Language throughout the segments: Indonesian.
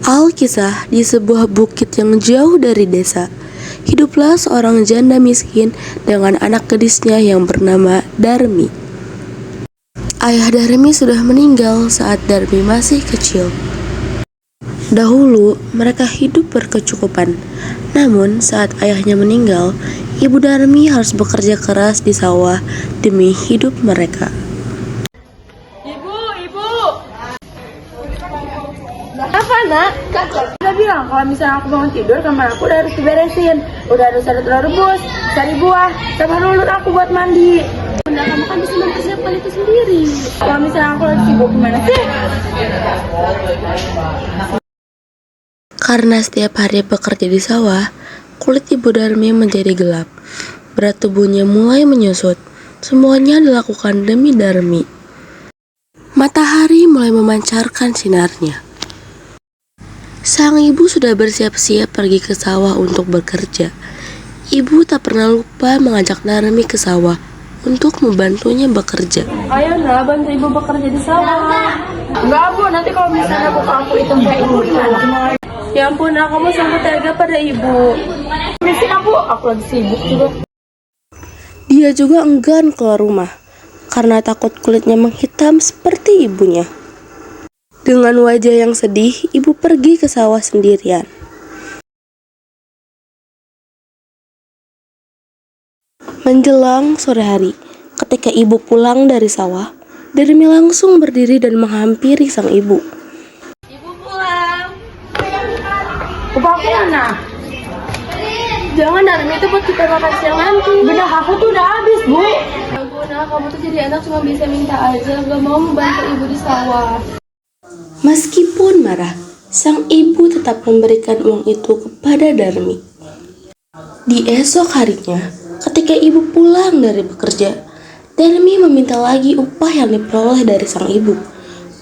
Alkisah, di sebuah bukit yang jauh dari desa, hiduplah seorang janda miskin dengan anak gadisnya yang bernama Darmi. Ayah Darmi sudah meninggal saat Darmi masih kecil. Dahulu, mereka hidup berkecukupan. Namun, saat ayahnya meninggal, ibu Darmi harus bekerja keras di sawah demi hidup mereka. Ibu! Apa nak? Udah bilang kalau misalnya aku bangun tidur, kamar aku udah harus diberesin. Udah harus ada telur rebus, cari buah, sama lulur aku buat mandi. Bunda, kamu kan bisa mempersiapkan itu sendiri. Kalau misalnya aku lagi sibuk gimana sih? Karena setiap hari bekerja di sawah, kulit ibu Darmi menjadi gelap. Berat tubuhnya mulai menyusut. Semuanya dilakukan demi Darmi. Matahari mulai memancarkan sinarnya. Sang ibu sudah bersiap-siap pergi ke sawah untuk bekerja. Ibu tak pernah lupa mengajak Darmi ke sawah untuk membantunya bekerja. Ayo nak, bantu ibu bekerja di sawah. Enggak bu, nanti kalau misalnya aku itu kayak ibu gimana? Ya ampun, kamu sampai tega pada ibu. Miskin aku lagi sibuk juga. Dia juga enggan keluar rumah karena takut kulitnya menghitam seperti ibunya. Dengan wajah yang sedih, ibu pergi ke sawah sendirian. Menjelang sore hari, ketika ibu pulang dari sawah, Darmi langsung berdiri dan menghampiri sang ibu. Ibu pulang. Upah aku mana? Jangan, Darmi, itu buat kita makan siang nanti. Bedah aku tuh udah habis, Bu. Ya ampun, kamu tuh jadi anak cuma bisa minta aja, gak mau membantu ibu di sawah. Meskipun marah, sang ibu tetap memberikan uang itu kepada Darmi. Di esok harinya, ketika ibu pulang dari bekerja, Darmi meminta lagi upah yang diperoleh dari sang ibu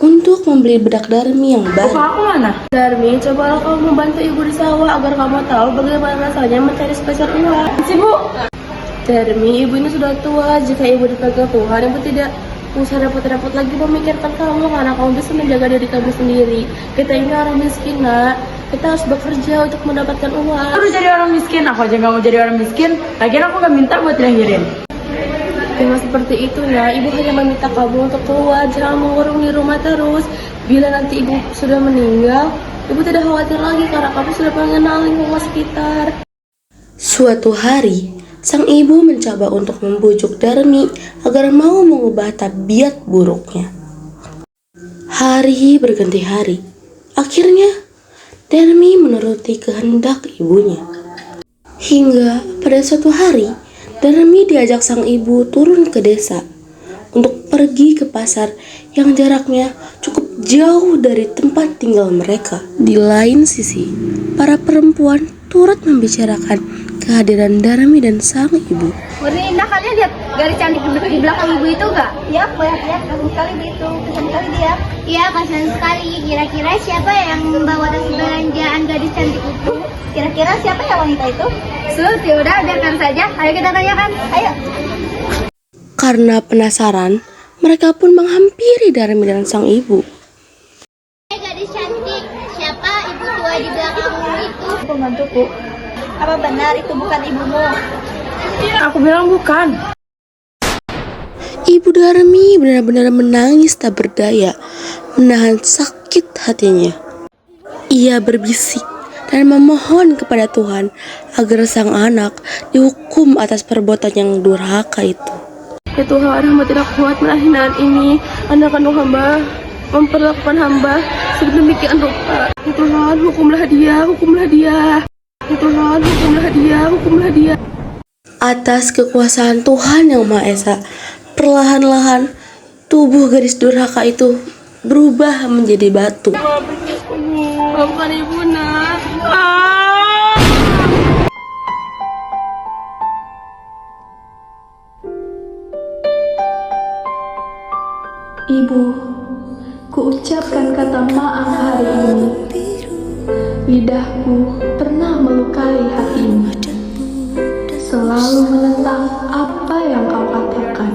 untuk membeli bedak Darmi yang baru. Upah aku mana? Darmi, cobalah kamu membantu ibu di sawah agar kamu tahu bagaimana rasanya mencari sepeser uang. Si Bu. Darmi, ibu ini sudah tua. Jika ibu dipegang Tuhan, ibu tidak usah repot-repot lagi memikirkan kamu karena kamu bisa menjaga diri kamu sendiri. Kita ini orang miskin, nak. Kita harus bekerja untuk mendapatkan uang. Harus jadi orang miskin? Aku aja gak mau jadi orang miskin. Lagian aku gak minta buat dilahirin. Memang seperti itu ya, ibu hanya meminta kamu untuk keluar, jangan mengurung di rumah terus. Bila nanti ibu sudah meninggal, ibu tidak khawatir lagi karena kamu sudah mengenal lingkungan sekitar. Suatu hari, sang ibu mencoba untuk membujuk Darmi agar mau mengubah tabiat buruknya. Hari berganti hari. Akhirnya, Darmi menuruti kehendak ibunya. Hingga pada suatu hari, Darmi diajak sang ibu turun ke desa untuk pergi ke pasar yang jaraknya cukup jauh dari tempat tinggal mereka. Di lain sisi, para perempuan turut membicarakan kehadiran Darmi dan sang ibu. Murni, Indah, kalian lihat garis cantik di belakang ibu itu gak? Ya, lihat, kasihan sekali itu, kasihan sekali dia. Iya, kasihan sekali. Kira-kira siapa yang membawa tas belanjaan gadis cantik itu? Kira-kira siapa ya wanita itu? Sus, yaudah, biarkan saja. Ayo kita tanyakan, ayo. Karena penasaran, mereka pun menghampiri Darmi dan sang ibu. Hai gadis cantik, siapa ibu tua di belakangmu itu? Pembantuku. Apa benar itu bukan ibumu? Aku bilang bukan. Ibu Darmi benar-benar menangis tak berdaya, menahan sakit hatinya. Ia berbisik dan memohon kepada Tuhan agar sang anak dihukum atas perbuatan yang durhaka itu. Ya Tuhan, hamba tidak kuat menahan ini. Anda kandung hamba memperlakukan hamba sedemikian rupa. Ya Tuhan, hukumlah dia, hukumlah dia. Ya Tuhan, hukumlah dia, hukumlah dia. Atas kekuasaan Tuhan yang Maha Esa, perlahan-lahan tubuh gadis durhaka itu berubah menjadi batu. Maafkan ibu, nak. Ibu, kuucapkan kata maaf hari ini. Lidahku pernah melukai hatimu, selalu menentang apa yang kau katakan.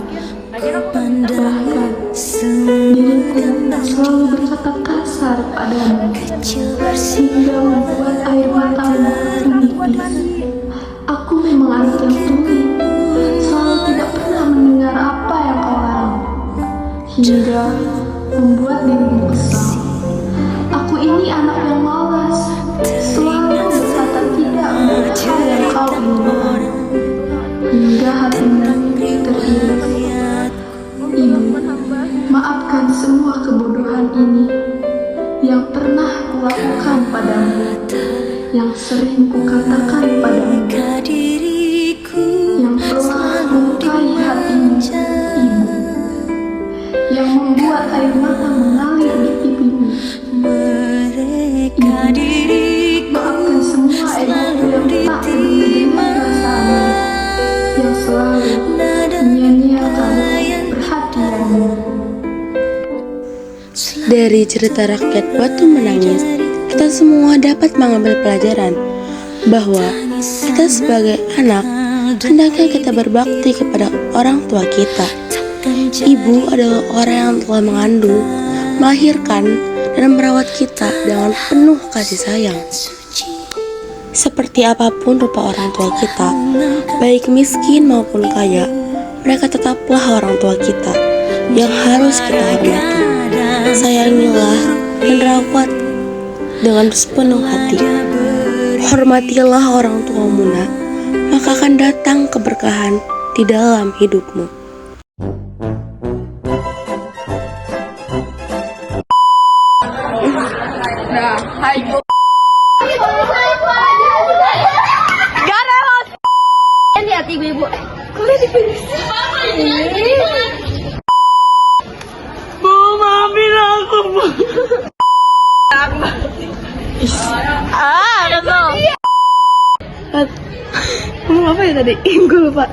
Bahkan dirimu ibuku selalu berkata kasar padamu, hingga membuat air matamu menipis. Aku memang anak yang tuli, selalu tidak pernah mendengar apa yang kau larang, hingga membuat dirimu kesal. Aku ini anak yang malas, selalu berkata tidak untuk hal yang kau inginkan, hingga hatimu teriris. Ibu, maafkan semua kebodohan ini yang pernah kulakukan padamu, yang sering kukatakan padamu, yang telah melukai hatimu, Ibu, yang membuat air mata mengalir di pipimu. Ibu, maafkan semua egoku yang tak peduli dengan perasaanmu, yang selalu menyia-nyiakan perhatianmu. Dari cerita rakyat Batu Menangis, kita semua dapat mengambil pelajaran bahwa kita sebagai anak hendaknya kita berbakti kepada orang tua kita. Ibu adalah orang yang telah mengandung, melahirkan, dan merawat kita dengan penuh kasih sayang. Seperti apapun rupa orang tua kita, baik miskin maupun kaya, mereka tetaplah orang tua kita yang harus kita hormati. Sayangilah dan rawat dengan sepenuh hati. Hormatilah orang tuamu, nak, maka akan datang keberkahan di dalam hidupmu. Hati ibu. Kulit dipilih. Bu, maafin aku, Bu. Ngomong apa ya tadi? Gue lupa.